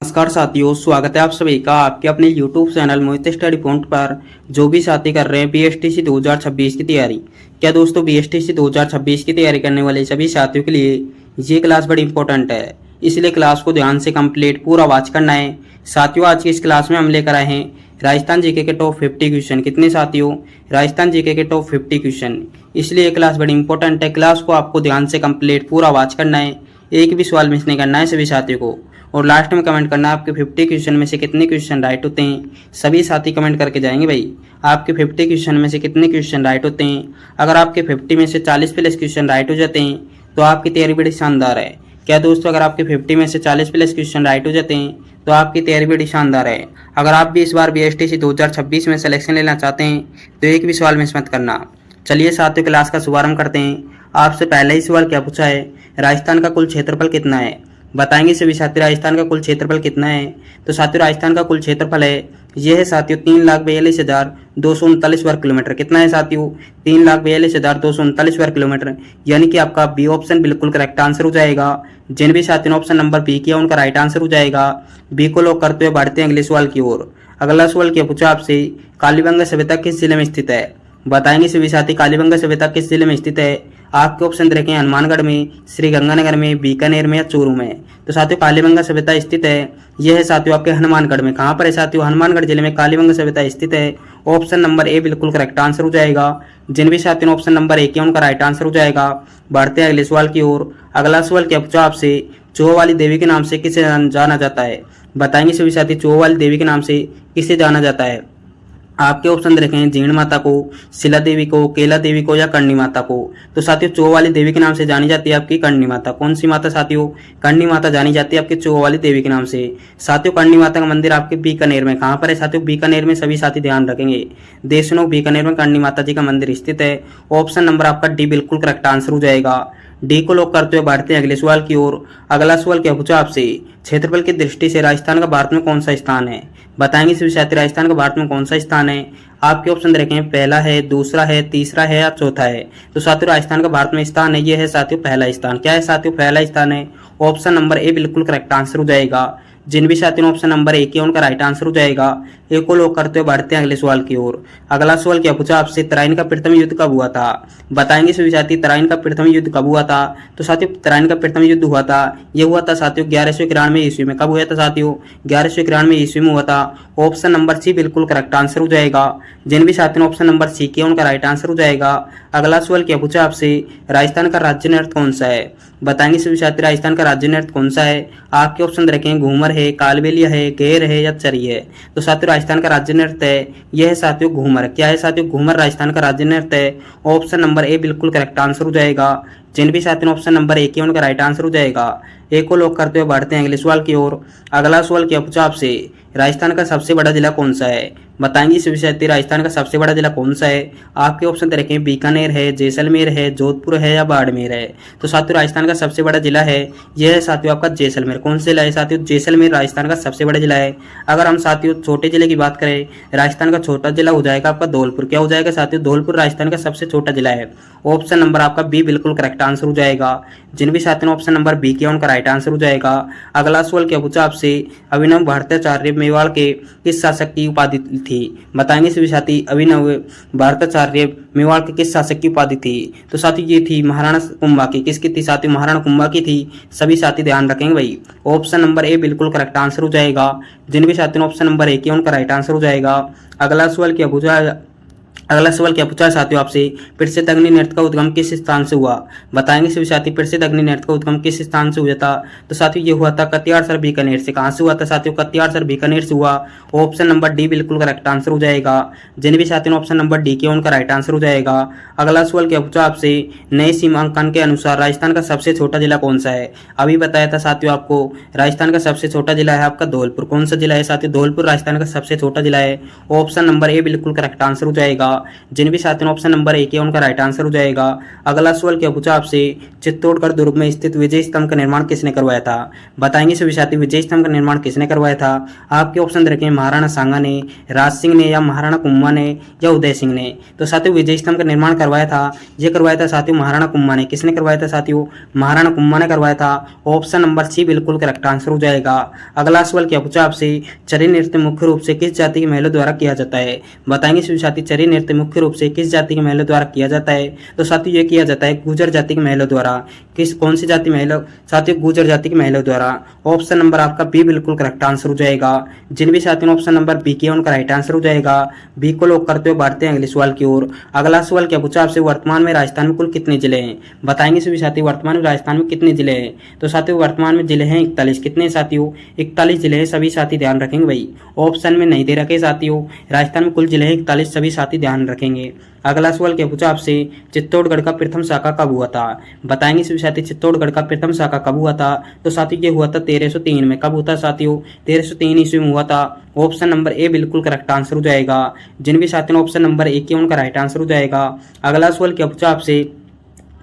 नमस्कार साथियों, स्वागत है आप सभी का आपके अपने YouTube चैनल मोहित स्टडी पॉइंट पर। जो भी साथी कर रहे हैं BSTC 2026 की तैयारी, क्या दोस्तों BSTC 2026 की तैयारी करने वाले सभी साथियों के लिए ये क्लास बड़ी इंपॉर्टेंट है, इसलिए क्लास को ध्यान से कंप्लीट पूरा वॉच करना है। साथियों, आज की इस क्लास में हम लेकर आए हैं राजस्थान जीके के टॉप 50 क्वेश्चन। कितने साथियों? राजस्थान जीके के टॉप 50 क्वेश्चन, इसलिए ये क्लास बड़ी इंपॉर्टेंट है। क्लास को आपको ध्यान से कंप्लीट पूरा वॉच करना है, एक भी सवाल मिस नहीं करना है सभी साथियों को। और लास्ट में कमेंट करना आपके 50 क्वेश्चन में से कितने क्वेश्चन राइट होते हैं। सभी साथी कमेंट करके जाएंगे भाई, आपके 50 क्वेश्चन में से कितने क्वेश्चन राइट होते हैं। अगर आपके 50 में से 40 प्लस क्वेश्चन राइट हो जाते हैं तो आपकी तैयारी बड़ी शानदार है। क्या दोस्तों? अगर आपके 50 में से 40 प्लस क्वेश्चन राइट हो जाते हैं तो आपकी तैयारी बड़ी शानदार है। अगर आप भी इस बार BSTC 2026 में सिलेक्शन लेना चाहते हैं तो एक भी सवाल मिस मत करना। चलिए साथियों, क्लास का शुभारंभ करते हैं। आपसे पहले ही सवाल क्या पूछा है, राजस्थान का कुल क्षेत्रफल कितना है? बताएंगे सभी साथी राजस्थान का कुल क्षेत्रफल कितना है। तो साथियों, राजस्थान का कुल क्षेत्रफल है, यह है साथियों 3,42,239 वर्ग किलोमीटर। कितना है साथियों? 3,42,239 वर्ग किलोमीटर, यानी कि आपका बी ऑप्शन बिल्कुल करेक्ट आंसर हो जाएगा। जिन भी साथियों ने ऑप्शन नंबर बी किया उनका राइट आंसर हो जाएगा। बी को लॉक करते हुए बढ़ते हैं अगले सवाल की ओर। अगला सवाल क्या पूछा आपसे, कालीबंगा सभ्यता किस जिले में स्थित है? बताएंगे सभी साथी कालीबंगा सभ्यता किस जिले में स्थित है। आपके ऑप्शन देखें हनुमानगढ़ में, श्री गंगानगर में, बीकानेर में या चूरू में। तो साथियों, कालीबंगा सभ्यता स्थित है, यह है साथियों आपके हनुमानगढ़ में। कहाँ पर है साथियों? हनुमानगढ़ जिले में कालीबंगा सभ्यता स्थित है। ऑप्शन नंबर ए बिल्कुल करेक्ट आंसर हो जाएगा। जिन भी साथियों ने ऑप्शन नंबर ए किया उनका राइट आंसर हो जाएगा। बढ़ते हैं अगले सवाल की ओर। अगला सवाल क्या पूछा आपसे, चौह वाली देवी के नाम से किसे जाना जाता है? बताएंगे सभी साथी चौह वाली देवी के नाम से किसे जाना जाता है। आपके ऑप्शन देखें जीण माता को, शिला देवी को, केला देवी को या कर्णी माता को। तो साथियों, चौह वाली देवी के नाम से जानी जाती है आपकी कर्णी माता। कौन सी माता साथियों? कर्णी माता जानी जाती है आपकी चौह वाली देवी के नाम से। साथियों, कर्णी माता का मंदिर आपके बीकानेर में। कहाँ पर है साथियों? बीकानेर में। सभी साथी ध्यान रखेंगे, देशनोक बीकानेर में कर्णी माता जी का मंदिर स्थित है। ऑप्शन नंबर आपका डी बिल्कुल करेक्ट आंसर हो जाएगा। डी को लॉक करते हुए बढ़ते हैं अगले सवाल की ओर। अगला सवाल क्या पूछा आपसे, क्षेत्रफल की दृष्टि से राजस्थान का भारत में कौन सा स्थान है? बताएंगे सभी साथी राजस्थान का भारत में कौन सा स्थान है। आपके ऑप्शन देखें पहला है, दूसरा है, तीसरा है या चौथा है। तो साथियों, राजस्थान का भारत में स्थान है, यह है साथियों पहला स्थान। क्या है साथियों? पहला स्थान है। ऑप्शन नंबर ए बिल्कुल करेक्ट आंसर हो जाएगा। जिन भी साथियों ने ऑप्शन नंबर ए किया उनका राइट आंसर हो जाएगा। ए को लॉक करते हुए बढ़ते हैं अगले सवाल की ओर। अगला सवाल क्या पूछा आपसे, तराइन का प्रथम युद्ध कब हुआ था? बताएंगे सभी साथी तराइन का प्रथम युद्ध कब हुआ था। तो साथियों, तराइन का प्रथम युद्ध हुआ था, यह हुआ था साथियों 1191 ईस्वी में। कब हुआ था साथियों? 1191 ईस्वी में हुआ था। ऑप्शन नंबर सी बिल्कुल करेक्ट आंसर हो जाएगा। जिन भी साथियों ने ऑप्शन नंबर सी किया उनका राइट आंसर हो जाएगा। अगला सवाल क्या पूछा आपसे, राजस्थान का राज्य नृत्य कौन सा है? बताएंगे सभी साथी राजस्थान का राज्य नृत्य कौन सा है। आपके ऑप्शन रखें घूमर है, कालबेलिया है, घेर है या चरी है। तो साथियों, राजस्थान का राज्य नृत्य है, यह है साथियों घूमर। क्या है साथियों? घूमर राजस्थान का राज्य नृत्य है। ऑप्शन नंबर ए बिल्कुल करेक्ट आंसर हो जाएगा। जिन भी साथियों ने ऑप्शन नंबर ए किया उनका राइट आंसर हो जाएगा। ए को लॉक करते हुए बढ़ते हैं अगले सवाल की ओर। अगला सवाल क्या पूछा आपसे, राजस्थान का सबसे बड़ा जिला कौन सा है? बताएंगे सभी साथी राजस्थान का सबसे बड़ा जिला कौन सा है। आपके ऑप्शन रखें बीकानेर है, जैसलमेर है, जोधपुर है या बाड़मेर है। तो साथियों, राजस्थान का सबसे बड़ा जिला है, यह है साथियों आपका जैसलमेर। कौन सा जिला है साथियों? जैसलमेर राजस्थान का सबसे बड़ा जिला है। अगर हम साथियों छोटे जिले की बात करें, राजस्थान का छोटा जिला हो जाएगा आपका धौलपुर। क्या हो जाएगा साथियों? धौलपुर राजस्थान का सबसे छोटा जिला है। ऑप्शन नंबर आपका बी बिल्कुल करेक्ट आंसर हो जाएगा। जिन भी साथियों ने ऑप्शन नंबर बी किया उनका राइट आंसर हो जाएगा। अगला सवाल क्या पूछा आपसे, अभिनव भारताचार्य मेवाड़ के किस शासक की उपाधि थी? बताएंगे सभी साथी अभिनव भारताचार्य मेवाड़ के किस शासक की उपाधि थी। तो साथी ये थी महाराणा कुंभा की। किसकी थी साथी? महाराणा कुंभा की थी। सभी साथी ध्यान रखेंगे भाई। ऑप्शन नंबर ए बिल्कुल करेक्ट आंसर हो जाएगा। जिन भी साथियों ने ऑप्शन नंबर ए किया उनका राइट आंसर हो जाएगा। अगला सवाल क्या पूछा साथियों आपसे, प्रसिद्ध अग्नि नृत्य का उद्गम किस स्थान से हुआ? बताएंगे सभी साथी प्रसिद्ध अग्नि नृत्य का उद्गम किस स्थान से हुआ था। तो साथियों, ये हुआ था कटियार सर बीकानेर से। कहां से हुआ था साथियों? कटियार सर बीकानेर से हुआ। ऑप्शन नंबर डी बिल्कुल करेक्ट आंसर हो जाएगा। जिन भी साथियों ने ऑप्शन नंबर डी किया उनका राइट आंसर हो जाएगा। अगला सवाल क्या पूछा आपसे, नए सीमांकन के अनुसार राजस्थान का सबसे छोटा जिला कौन सा है? अभी बताया था साथियों आपको, राजस्थान का सबसे छोटा जिला है आपका धौलपुर। कौन सा जिला है साथियों? धौलपुर राजस्थान का सबसे छोटा जिला है। ऑप्शन नंबर ए बिल्कुल करेक्ट आंसर हो जाएगा। जिन भी साथियों ऑप्शन नंबर ए किया उनका राइट आंसर हो जाएगा। अगला सवाल क्या पूछा आपसे, चित्तौड़गढ़ दुर्ग में स्थित विजय स्तंभ का निर्माण किसने करवाया था? बताएंगे सभी साथी विजय स्तंभ का निर्माण किसने करवाया था। आपके ऑप्शन रखें महाराणा सांगा ने, राज सिंह ने या महाराणा कुम्मा ने या उदय सिंह ने। तो साथियों विजय स्तंभ का निर्माण करवाया था, ये करवाया था साथियों महाराणा कुम्मा ने। किसने करवाया था साथियों? महाराणा कुम्मा ने करवाया था। ऑप्शन नंबर सी बिल्कुल करेक्ट आंसर हो जाएगा। अगला सवाल क्या पूछा आपसे, चरी नृत्य मुख्य रूप से किस जाति के महिलाओं द्वारा किया जाता है? बताएंगे सभी साथी चरी नृत्य मुख्य रूप से किस जाति के महिलाओं द्वारा किया जाता है? तो साथियों ये किया जाता है गुर्जर जाति की महिलाओं द्वारा। कौन सी जाति महिला साथियों? गुर्जर जाति की महिलाओं द्वारा। ऑप्शन नंबर आपका बी बिल्कुल करेक्ट आंसर हो जाएगा। जिन भी साथियों ने ऑप्शन नंबर बी किया उनका राइट आंसर हो जाएगा। बी को लॉक करते हुए बढ़ते हैं अगले सवाल की ओर। अगला सवाल क्या पूछा आपसे, वर्तमान में राजस्थान में कुल कितने जिले हैं? बताएंगे सभी साथी वर्तमान में राजस्थान में कितने जिले हैं? तो साथियों वर्तमान में जिले हैं 41। कितने साथियों? 41 जिले हैं। सभी साथी ध्यान रखेंगे भाई, ऑप्शन में नहीं दे रखे साथियों। राजस्थान में कुल जिले हैं 41, सभी साथी ध्यान रखेंगे। अगला सवाल क्या पूछा आपसे, चित्तौड़गढ़ का प्रथम शाखा कब हुआ था? बताएंगे सभी साथी चित्तौड़गढ़ का प्रथम शाखा कब हुआ था? तो साथियों ये हुआ था 1303 में। कब होता साथियों? 1303 ईस्वी में हुआ था। ऑप्शन नंबर ए बिल्कुल करेक्ट आंसर हो जाएगा। जिन भी साथियों ने ऑप्शन नंबर ए किया उनका राइट आंसर हो जाएगा। अगला सवाल क्या पूछा आपसे,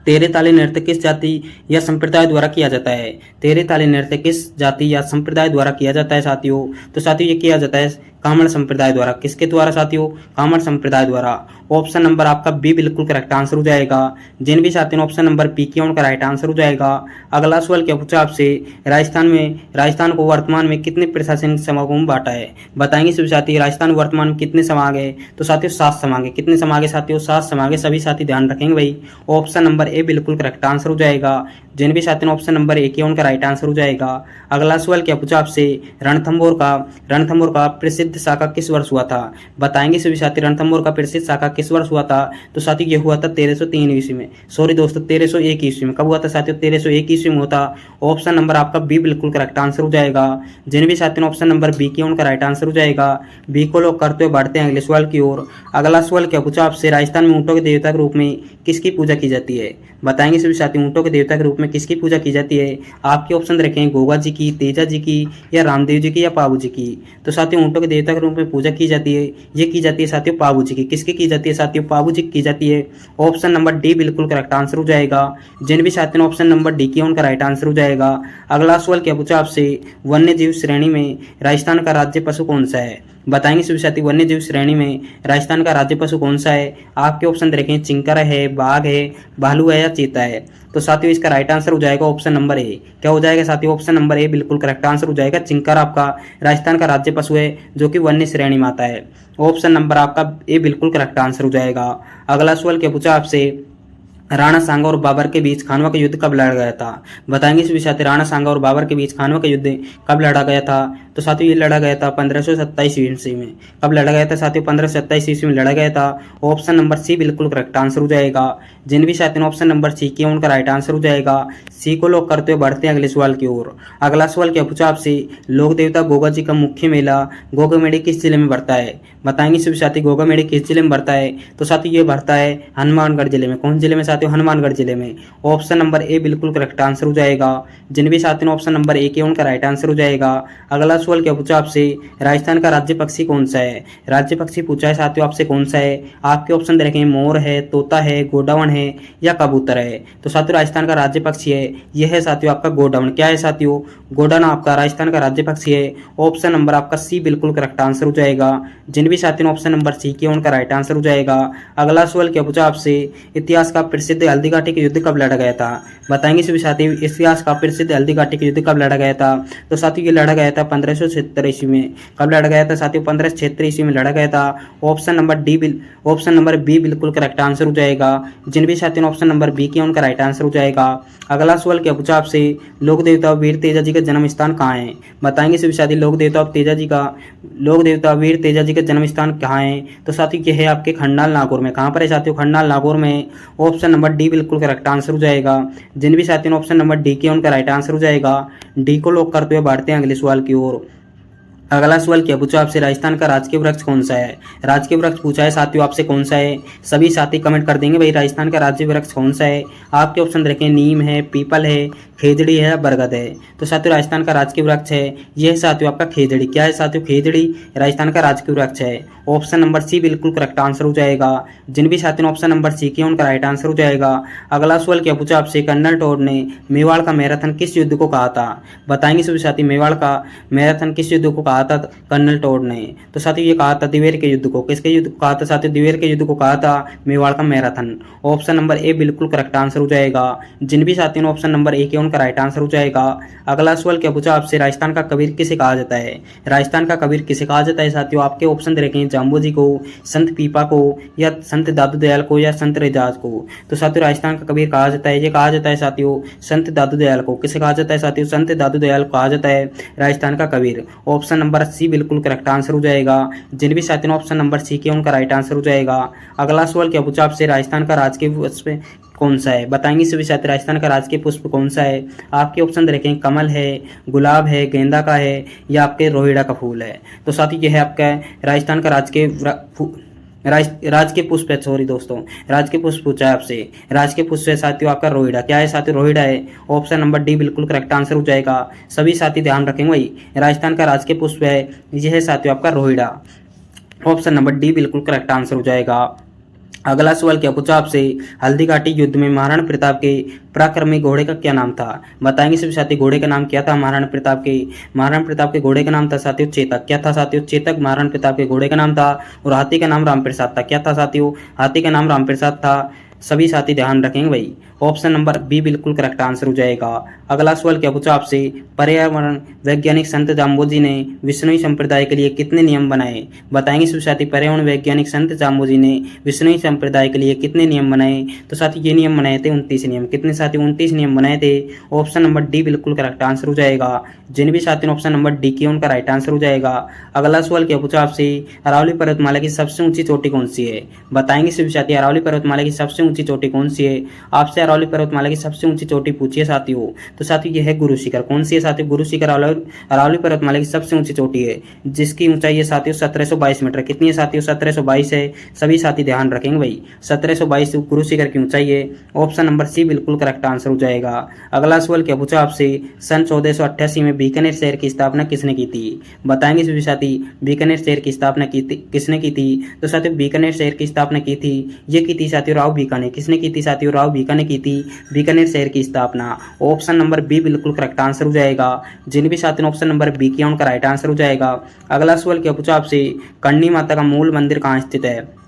तेरे ताली नृत्य किस जाति या संप्रदाय द्वारा किया जाता है? तेरे ताली नृत्य किस जाति या संप्रदाय द्वारा किया जाता है साथियों? तो साथियों ये किया जाता है कामड़ संप्रदाय द्वारा। किसके द्वारा साथियों? कामड़ संप्रदाय द्वारा। ऑप्शन नंबर आपका बी बिल्कुल करेक्ट आंसर हो जाएगा। जिन भी साथियों ने ऑप्शन नंबर बी किया उनका राइट आंसर हो जाएगा। अगला सवाल क्या पूछा आपसे, राजस्थान को वर्तमान में कितने प्रशासनिक समागम में बांटा है? बताएंगे सभी साथी राजस्थान वर्तमान में कितने समाग है? तो साथियों 7 समाग है। कितने समाग है साथियों? 7 समाग है। सभी साथी ध्यान रखेंगे भाई, ऑप्शन नंबर ए बिल्कुल करेक्ट आंसर हो जाएगा। जिन भी साथियों ने ऑप्शन नंबर ए किया उनका राइट आंसर हो जाएगा। अगला सवाल क्या पूछा आपसे, रणथंभौर का प्रसिद्ध शाखा किस वर्ष हुआ था? बताएंगे सभी साथी रणथंभौर का प्रसिद्ध शाखा किस वर्ष हुआ था? तो साथियों ये हुआ था 1303 ईस्वी में। सॉरी दोस्तों 1301 ईस्वी में। कब हुआ था साथियों? 1301 ईस्वी में होता। ऑप्शन नंबर आपका बी बिल्कुल करेक्ट आंसर हो जाएगा। जिन भी साथियों ने ऑप्शन नंबर बी किया उनका राइट आंसर हो जाएगा। बी को लॉक करते हुए बढ़ते हैं अगले सवाल की ओर। अगला सवाल क्या पूछा आपसे, राजस्थान में ऊंटों के देवता के रूप में किसकी पूजा की जाती है? बताएंगे सभी साथी ऊंटों के देवता के रूप में किसकी पूजा की जाती है? आपके ऑप्शन रखें गोगा जी की, तेजा जी की या रामदेव जी की या पाबू जी की। तो साथियों ऊंटों के देवता के रूप में पूजा की जाती है, ये की जाती है साथियों पाबू जी की। किसकी की जाती है साथियों? पाबू जी की जाती है। ऑप्शन नंबर डी बिल्कुल करेक्ट आंसर हो जाएगा। जिन भी साथियों ने ऑप्शन नंबर डी किया उनका राइट आंसर हो जाएगा। अगला सवाल क्या पूछा आपसे, वन्य जीव श्रेणी में राजस्थान का राज्य पशु कौन सा है? बताएंगे सभी साथी वन्य जीव श्रेणी में राजस्थान का राज्य पशु कौन सा है? आपके ऑप्शन देखें चिंकर है, बाघ है, भालू है या चीता है। तो साथियों इसका राइट आंसर हो जाएगा ऑप्शन नंबर ए। क्या हो जाएगा साथियों? ऑप्शन नंबर ए बिल्कुल करेक्ट आंसर हो जाएगा। चिंकर आपका राजस्थान का राज्य पशु है जो कि वन्य श्रेणी में आता है। ऑप्शन नंबर आपका ए बिल्कुल करेक्ट आंसर हो जाएगा। अगला सवाल क्या पूछा आपसे, राणा सांगा और बाबर के बीच खानवा का युद्ध कब लड़ा गया था? बताएंगे सभी साथी राणा सांगा और बाबर के बीच खानवा का युद्ध कब लड़ा गया था? तो साथियों ये लड़ा गया था 1527 ईस्वी में। कब लड़ा गया था साथियों? 1527 ईस्वी में लड़ा गया था। ऑप्शन नंबर सी बिल्कुल करेक्ट आंसर हो जाएगा। जिन भी साथियों ने ऑप्शन नंबर सी किया उनका राइट आंसर हो जाएगा। सी को लॉक करते हुए बढ़ते हैं अगले सवाल की ओर। अगला सवाल क्या पूछा आपसे, लोक देवता गोगा जी का मुख्य मेला गोगामेड़ी किस जिले में बढ़ता है? बताएंगे सभी साथी गोगामेड़ी किस जिले में बढ़ता है? तो साथी ये बढ़ता है हनुमानगढ़ जिले में। कौन जिले में साथियों? हनुमानगढ़ जिले में। ऑप्शन नंबर ए बिल्कुल करेक्ट आंसर हो जाएगा। जिन भी साथियों ने ऑप्शन नंबर ए किया उनका राइट आंसर हो जाएगा। अगला सवाल क्या पूछा आपसे, राजस्थान का राज्य पक्षी कौन सा है? राज्य पक्षी पूछा है साथियों आपसे कौन सा है? आपके ऑप्शन दे रखे हैं मोर है, तोता है, गोडावण है या कबूतर है। तो साथियों राजस्थान का राज्य पक्षी है, यह है साथियों आपका गोडावण। क्या है साथियों? गोडावण आपका राजस्थान का राज्य पक्षी है। ऑप्शन नंबर आपका सी बिल्कुल करेक्ट आंसर हो जाएगा। जिन भी साथियों ने ऑप्शन नंबर सी किया उनका राइट आंसर हो जाएगा। अगला सवाल क्या पूछा आपसे, इतिहास का प्रसिद्ध हल्दीघाटी के युद्ध कब लड़ा गया था? बताएंगे सभी साथी इतिहास का प्रसिद्ध हल्दीघाटी के युद्ध कब लड़ा गया था? तो साथियों ये लड़ा गया था 1576 ईस्वी में। कब लड़ा गया था साथियों? 1576 ईस्वी में लड़ा गया था। ऑप्शन नंबर बी बिल्कुल करेक्ट आंसर हो जाएगा। जिन भी साथियों ने ऑप्शन नंबर बी किया उनका राइट आंसर हो जाएगा। अगला सवाल क्या पूछा आपसे, लोक देवता वीर तेजा जी का जन्म स्थान कहाँ है? बताएंगे सभी साथी लोक देवता वीर तेजा जी का जन्म स्थान कहाँ है? तो साथियों ये है आपके खंडाल नागौर में। कहाँ पर है साथियों? खंडाल नागौर में। ऑप्शन नंबर डी बिल्कुल करेक्ट आंसर हो जाएगा। जिन भी साथियों ने ऑप्शन नंबर डी किया उनका राइट आंसर हो जाएगा। डी को लॉक करते हुए बढ़ते हैं अगले सवाल की ओर। अगला सवाल क्या पूछा आपसे, राजस्थान का राजकीय वृक्ष कौन सा है। राजकीय वृक्ष पूछा है साथियों आपसे कौन सा है। सभी साथी कमेंट कर देंगे भाई राजस्थान का राज्य वृक्ष कौन सा है। आपके ऑप्शन रखें नीम है, पीपल है, खेजड़ी है, बरगद है। तो साथियों राजस्थान का राजकीय वृक्ष है यह साथियों आपका खेजड़ी। क्या है साथियों, खेजड़ी राजस्थान का राजकीय वृक्ष है। ऑप्शन नंबर सी बिल्कुल करेक्ट आंसर हो जाएगा। जिन भी साथियों ने ऑप्शन नंबर सी किया उनका राइट आंसर हो जाएगा। अगला सवाल क्या पूछा आपसे, कर्नल टोड ने मेवाड़ का मैराथन किस युद्ध को कहा था। बताएंगे सभी साथी मेवाड़ का मैराथन किस युद्ध को कहा था कर्नल टोड ने। तो साथियों ये कहा था दिवेर के युद्ध को। किसके युद्ध को कहा था साथियों, दिवेर के युद्ध को कहा था मेवाड़ का मैराथन। ऑप्शन नंबर ए बिल्कुल करेक्ट आंसर हो जाएगा। जिन भी साथियों ने ऑप्शन नंबर ए किया उनका राइट आंसर हो जाएगा। अगला सवाल क्या पूछा आपसे, राजस्थान का कबीर किसे कहा जाता है। राजस्थान का कबीर किसे कहा जाता है साथियों, आपके ऑप्शन देखें जाम्बोजी को, संत पीपा को, या संत दादू दयाल को, या संत रेजाज को। तो साथियों राजस्थान का कबीर कहा जाता है, ये कहा जाता है साथियों संत दादू दयाल को। किसे कहा जाता है साथियों, संत दादू दयाल को कहा जाता है राजस्थान का कबीर। ऑप्शन नंबर सी बिल्कुल करेक्ट आंसर हो जाएगा। जिन भी साथियों ने ऑप्शन नंबर सी किया उनका राइट आंसर हो जाएगा। अगला सवाल क्या पूछा आपसे, राजस्थान का राजकीय पुष्प कौन सा है। बताएंगे सभी साथी राजस्थान का राजकीय पुष्प कौन सा है। आपके ऑप्शन देखें कमल है, गुलाब है, गेंदा का है, या आपके रोहिड़ा का फूल है। तो साथी ये है आपका राजस्थान का राजकीय पुष्प है, सॉरी दोस्तों राजकीय पुष्प पूछा है आपसे। राजकीय पुष्प है साथियों आपका रोहिड़ा। क्या है साथियों, रोहिड़ा है। ऑप्शन नंबर डी बिल्कुल करेक्ट आंसर हो जाएगा। सभी साथी ध्यान रखेंगे भाई राजस्थान का राजकीय पुष्प है यह है साथियों आपका रोहिड़ा। ऑप्शन नंबर डी बिल्कुल करेक्ट आंसर हो जाएगा। अगला सवाल क्या पूछा आपसे, हल्दी घाटी युद्ध में महाराणा प्रताप के पराक्रमी घोड़े का क्या नाम था। बताएंगे सभी साथी घोड़े का नाम क्या था महाराणा प्रताप के घोड़े का नाम था साथियों चेतक। क्या था साथियों, चेतक महाराणा प्रताप के घोड़े का नाम था। और हाथी का नाम रामप्रसाद था। क्या था साथियों, हाथी का नाम रामप्रसाद था। सभी साथी ध्यान रखेंगे भाई। ऑप्शन नंबर बी बिल्कुल करेक्ट आंसर हो जाएगा। अगला सवाल क्या पूछा आपसे, पर्यावरण वैज्ञानिक संत जाम्बोजी ने विष्णुई संप्रदाय के लिए कितने नियम बनाए। बताएंगे सभी साथी पर्यावरण वैज्ञानिक संत जाम्बोजी ने विष्णुई संप्रदाय के लिए कितने नियम बनाए। तो साथी ये नियम बनाए थे 29 नियम। कितने साथी, 29 नियम बनाए थे। ऑप्शन नंबर डी बिल्कुल करेक्ट आंसर हो जाएगा। जिन भी साथी ने ऑप्शन नंबर डी किया उनका राइट आंसर हो जाएगा। अगला सवाल क्या पूछा आपसे, अरावली पर्वतमाला की सबसे ऊंची चोटी कौन सी है। बताएंगे सभी साथी अरावली पर्वतमाला की सबसे ऊंची चोटी कौन सी है। आपसे अरावली पर्वतमाला की सबसे ऊंची चोटी पूछी है साथियों। तो साथियों यह है गुरु शिखर। कौन सी है साथियों, गुरु शिखर अरावली पर्वतमाला की सबसे ऊंची चोटी है, जिसकी ऊंचाई है साथियों 1722 मीटर। कितनी है साथियों, 1722 है। सभी साथी ध्यान रखेंगे भाई 1722 गुरु शिखर की ऊंचाई है। ऑप्शन नंबर सी बिल्कुल करेक्ट आंसर हो जाएगा। अगला सवाल क्या पूछा आपसे, सन 1488 में बीकानेर शहर की स्थापना किसने की थी। बताएंगे सभी साथी बीकानेर शहर की स्थापना किसने की थी। तो साथियों बीकानेर शहर की स्थापना की थी, ये की थी साथियों राव भीका ने। किसने की थी साथियों, राव भीका ने की थी बीकानेर शहर की स्थापना। ऑप्शन नंबर बी बिल्कुल करेक्ट आंसर हो जाएगा। जिन भी साथियों ने ऑप्शन नंबर बी किया उनका राइट आंसर हो जाएगा। अगला सवाल क्या पूछा आपसे, करणी माता का मूल मंदिर कहाँ स्थित है।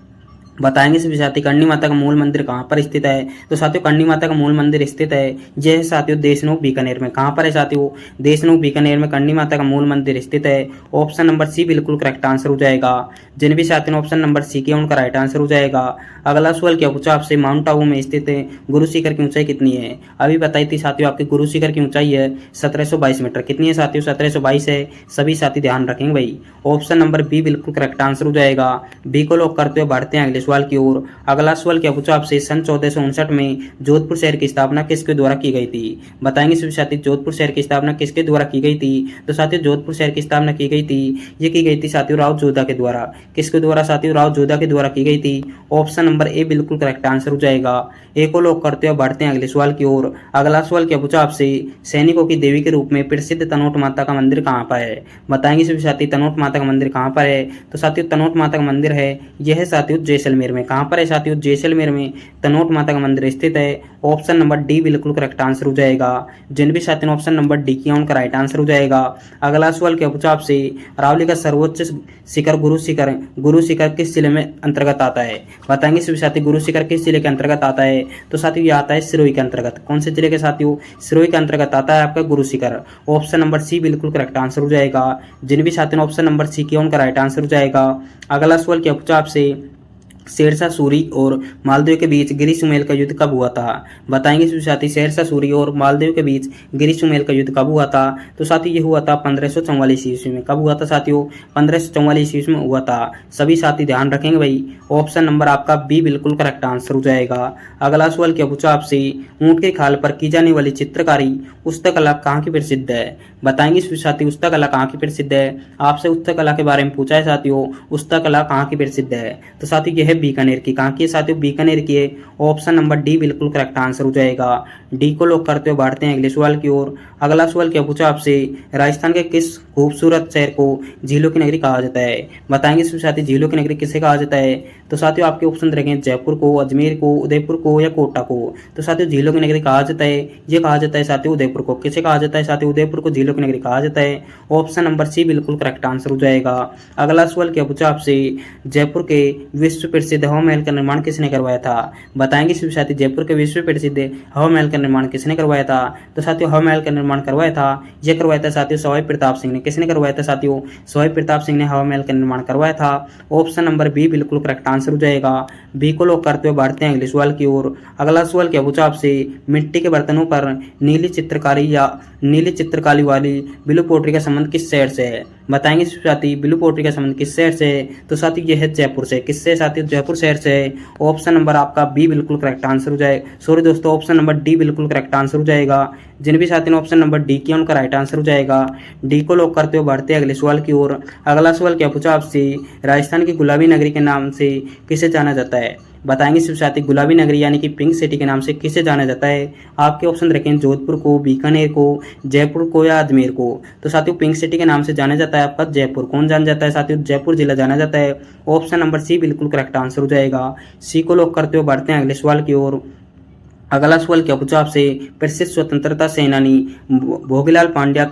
बताएंगे सभी साथी करणी माता का मूल मंदिर कहाँ पर स्थित है। तो साथियों करणी माता का मूल मंदिर स्थित है यह है साथियों देशनोक बीकानेर में। कहाँ पर है साथियों, देशनोक बीकानेर में करणी माता का मूल मंदिर स्थित है। ऑप्शन नंबर सी बिल्कुल करेक्ट आंसर हो जाएगा। जिन भी साथियों ने ऑप्शन नंबर सी किया उनका राइट आंसर हो जाएगा। अगला सवाल क्या पूछा आपसे, माउंट आबू में स्थित गुरु शिखर की ऊंचाई कितनी है। अभी बताई थी साथियों आपके गुरु शिखर की ऊंचाई है 1722 मीटर। कितनी है साथियों, 1722 है। सभी साथी ध्यान रखेंगे भाई। ऑप्शन नंबर बी बिल्कुल करेक्ट आंसर हो जाएगा। बी को लॉक करते हुए बढ़ते हैं अगले सवाल की ओर। अगला सवाल क्या पूछा आपसे, सन 1459 में जोधपुर शहर की स्थापना किसके द्वारा की गई थी। बताएंगे सभी साथी जोधपुर शहर की स्थापना किसके द्वारा की गई थी। तो साथियों जोधपुर शहर की स्थापना की गई थी, ये की गई थी साथियों राव जोधा के द्वारा। किसके द्वारा साथियों, राव जोधा के द्वारा की गई थी। ऑप्शन नंबर ए बिल्कुल करेक्ट आंसर हो जाएगा। ए को लॉक करते हुए बढ़ते हैं अगले सवाल की ओर। अगला सवाल क्या पूछा आपसे, सैनिकों की देवी के रूप में प्रसिद्ध तनोट माता का मंदिर कहाँ पर है। बताएंगे सभी साथी तनोट माता का मंदिर कहाँ पर है। तो साथियों तनोट माता का मंदिर है यह है साथियों जैसलमेर में। कहाँ पर है साथियों, जैसलमेर में तनोट माता का मंदिर स्थित है। ऑप्शन नंबर डी बिल्कुल करेक्ट आंसर हो जाएगा। जिन भी साथियों ने ऑप्शन नंबर डी किया उनका राइट आंसर हो जाएगा। अगला सवाल क्या पूछा आपसे, अरावली का सर्वोच्च शिखर गुरु शिखर किस जिले में अंतर्गत आता है। बताएंगे सभी साथी गुरु शिखर किस जिले के अंतर्गत आता है। तो साथियों ये आता है सिरोही के अंतर्गत। कौन से जिले के साथियों, सिरोही के अंतर्गत आता है आपका Guru Shikhar. Option number C बिल्कुल करेक्ट आंसर हो जाएगा। जिन भी साथियों ने ऑप्शन नंबर सी किया उनका राइट आंसर हो जाएगा। अगला सवाल क्या पूछा आपसे, शेरशाह सूरी और मालदेव के बीच गिरी सुमेल का युद्ध कब हुआ था। बताएंगे सभी साथी शेरशाह सूरी और मालदेव के बीच गिरी सुमेल का युद्ध कब हुआ था। तो साथी ये हुआ था 1544 ईस्वी में। कब हुआ था साथियों, 1544 ईस्वी में हुआ था। सभी साथी ध्यान रखेंगे भाई। ऑप्शन नंबर आपका बी बिल्कुल करेक्ट आंसर हो जाएगा। अगला सवाल क्या पूछा आपसे, ऊंट के खाल पर की जाने वाली चित्रकारी पुस्तक कला कहाँ की प्रसिद्ध है। बताएंगे साथियों उस्ता कला कहाँ की प्रसिद्ध है। आपसे उस्ता कला के बारे में पूछा है साथियों, उस्ता कला कहाँ की प्रसिद्ध है, तो साथियों यह है बीकानेर की। कहाँ की है साथियों? बीकानेर की है। ऑप्शन नंबर डी बिल्कुल करेक्ट आंसर हो जाएगा। डी को लॉक करते हुए बढ़ते हैं अगले सवाल की ओर। अगला सवाल क्या पूछा आपसे, राजस्थान के किस खूबसूरत शहर को झीलों की नगरी कहा जाता है। बताएंगे साथियों झीलों की नगरी किसे कहा जाता है, तो साथियों आपके ऑप्शन रखें जयपुर को, अजमेर को, उदयपुर को या कोटा को। तो साथियों झीलों की नगरी कहा जाता है, ये कहा जाता है साथियों उदयपुर को। किसे कहा जाता है साथियों? उदयपुर को झीलों की नगरी कहा जाता है। ऑप्शन नंबर सी बिल्कुल करेक्ट आंसर हो जाएगा। अगला सवाल क्या पूछा आपसे, जयपुर के विश्व प्रसिद्ध हवा महल का निर्माण किसने करवाया था। बताएंगे साथियों जयपुर के विश्व प्रसिद्ध हवा महल का निर्माण किसने करवाया था, तो साथियों हवा महल का निर्माण करवाया था, यह करवाया था साथियों सवाई प्रताप सिंह ने। किसने करवाया था साथियों? सवाई प्रताप सिंह ने हवा महल का निर्माण करवाया था। ऑप्शन नंबर बी बिल्कुल करेक्ट आंसर हो जाएगा। बी को लॉक करते हुए बढ़ते हैं अगले सवाल की ओर। अगला सवाल क्या पूछा आपसे, मिट्टी के बर्तनों पर नीली चित्रकारी वाली ब्लू पोट्री का संबंध किस शहर से है। बताएंगे साथी ब्लू पोट्री का संबंध किस शहर से है, तो साथी यह है जयपुर से। किससे साथी? जयपुर शहर से है। ऑप्शन नंबर आपका बी बिल्कुल करेक्ट आंसर हो जाए, सॉरी दोस्तों ऑप्शन नंबर डी बिल्कुल करेक्ट आंसर हो जाएगा। जिन भी साथी ने ऑप्शन नंबर डी किया उनका राइट आंसर हो जाएगा। डी को लॉक करते हुए बढ़ते हैं अगले सवाल की ओर। अगला सवाल क्या पूछा आपसे, राजस्थान की गुलाबी नगरी के नाम से किसे जाना जाता है। बताएंगे साथी गुलाबी नगरी यानी कि पिंक सिटी के नाम से किसे जाना जाता है। आपके ऑप्शन रखें जोधपुर को, बीकानेर को, जयपुर को या अजमेर को। तो साथियों पिंक सिटी के नाम से जाना जाता है आपका जयपुर। कौन जाना जाता है साथियों? जयपुर जिला जाना जाता है। ऑप्शन नंबर सी बिल्कुल करेक्ट आंसर हो जाएगा। सी को लॉक करते हुए बढ़ते हैं अगले सवाल की ओर। अगला सवाल क्या पूछा आपसे, प्रसिद्ध स्वतंत्रता सेनानी भोगीलाल पांड्या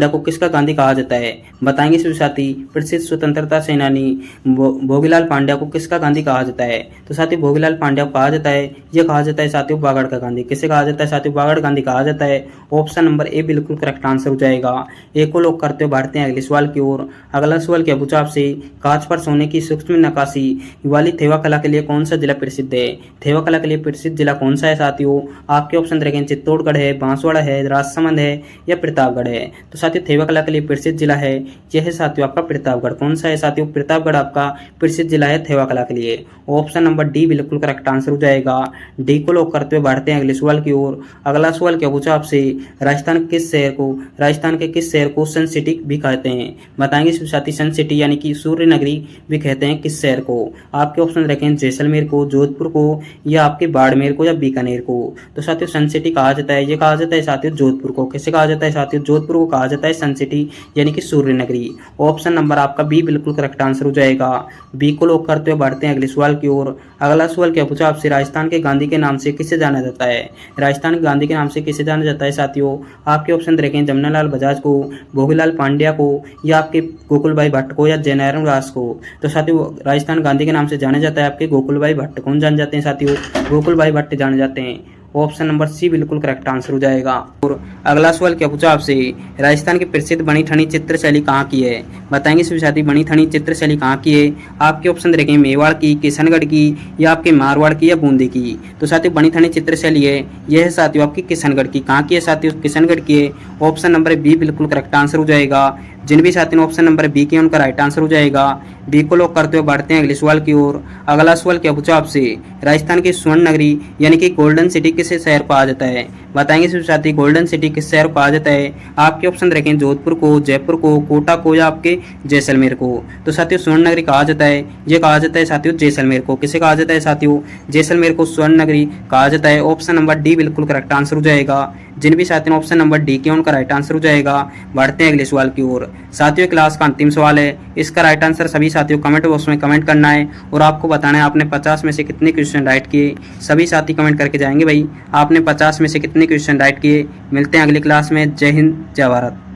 को किसका गांधी कहा जाता है। बताएंगे सभी साथी प्रसिद्ध स्वतंत्रता सेनानी भोगीलाल पांड्या को किसका गांधी कहा जाता है, तो साथी भोगीलाल पांड्या को कहा जाता है, यह कहा जाता है साथियों बागड़ का गांधी। किसे कहा जाता है साथियों? बागड़ गांधी कहा जाता है। ऑप्शन नंबर ए बिल्कुल करेक्ट आंसर हो जाएगा। ए को लॉक करते हुए बढ़ते हैं अगले सवाल की ओर। अगला सवाल क्या पूछा आपसे, कांच पर सोने की सूक्ष्म नक्काशी वाली थेवा कला के लिए कौन सा जिला प्रसिद्ध है। थेवा कला के लिए प्रसिद्ध जिला कौन सा है साथियों? आपके ऑप्शन रहेंगे चित्तौड़गढ़ है, बांसवाड़ा है, राजसमंद है या प्रतापगढ़ है। तो साथियों थेवा कला के लिए प्रसिद्ध जिला है यह है साथियों आपका प्रतापगढ़। कौन सा है साथियों? प्रतापगढ़ आपका प्रसिद्ध जिला है थेवा कला के लिए। ऑप्शन नंबर डी बिल्कुल करेक्ट आंसर हो जाएगा। डी को लॉक करते हुए बढ़ते हैं अगले सवाल की ओर। अगला सवाल क्या पूछा आपसे, राजस्थान के किस शहर को सन सिटी भी कहते हैं। बताएंगे साथी सन सिटी यानी कि सूर्य नगरी भी कहते हैं किस शहर को। आपके ऑप्शन रखें जैसलमेर को, जोधपुर को या आपके बाड़मेर को या बीकानेर को। तो साथियों सन सिटी कहा जाता है, ये कहा जाता है साथियों जोधपुर को। किसे कहा जाता है साथियों? जोधपुर को कहा जाता है सन सिटी यानी कि सूर्य नगरी। ऑप्शन नंबर आपका बी बिल्कुल करेक्ट आंसर हो जाएगा। बी को लॉक करते हुए बढ़ते हैं अगले सवाल की ओर। अगला सवाल क्या पूछा आपसे, राजस्थान के गांधी के नाम से किसे जाना जाता है। राजस्थान के गांधी के नाम से किसे जाना जाता है साथियों? आपके ऑप्शन रखें जमनालाल बजाज को, भोगीलाल पांड्या को या आपके गोकुल भाई भट्ट को या जयनारायण दास को। तो साथियों राजस्थान गांधी के नाम से जाने जाता है आपके गोकुल भाई भट्ट। कौन जान जाते हैं साथियों? गोकुल भाई भट्ट जाने जाते हैं। ऑप्शन नंबर सी बिल्कुल करेक्ट आंसर हो जाएगा। और अगला सवाल क्या पूछा आपसे, राजस्थान की प्रसिद्ध बनी ठनी चित्रशैली कहाँ की है। बताएंगे सभी साथी बनी ठनी चित्रशैली कहाँ की है। आपके ऑप्शन देखें मेवाड़ की, किशनगढ़ की या आपके मारवाड़ की या बूंदी की। तो साथियों बनी ठनी चित्रशैली है यह है साथियों आपकी किशनगढ़ की। कहाँ की है साथियों? किशनगढ़ की है। ऑप्शन नंबर बी बिल्कुल करेक्ट आंसर हो जाएगा। जिन भी साथियों ने ऑप्शन नंबर बी किया उनका राइट आंसर हो जाएगा। बी को लॉक करते हुए बढ़ते हैं अगले सवाल की ओर। अगला सवाल क्या पूछा आपसे, राजस्थान की स्वर्ण नगरी यानी कि गोल्डन सिटी किस शहर को कहा जाता है। बताएंगे सभी साथी गोल्डन सिटी किस शहर को कहा जाता है। आपके ऑप्शन रखें जोधपुर को, जयपुर को, कोटा को या आपके जैसलमेर को। तो साथियों स्वर्ण नगरी कहा जाता है, ये कहा जाता है साथियों जैसलमेर को। किसे कहा जाता है साथियों? जैसलमेर को स्वर्ण नगरी कहा जाता है। ऑप्शन नंबर डी बिल्कुल करेक्ट आंसर हो जाएगा। जिन भी साथियों ने ऑप्शन नंबर डी किया उनका राइट आंसर हो जाएगा। बढ़ते हैं अगले सवाल की ओर। साथियों क्लास का अंतिम सवाल है, इसका राइट आंसर सभी साथियों कमेंट बॉक्स में कमेंट करना है और आपको बताना है आपने 50 में से कितने क्वेश्चन राइट किए। सभी साथी कमेंट करके जाएंगे भाई आपने 50 में से कितने क्वेश्चन राइट किए। मिलते हैं अगली क्लास में। जय हिंद, जय भारत।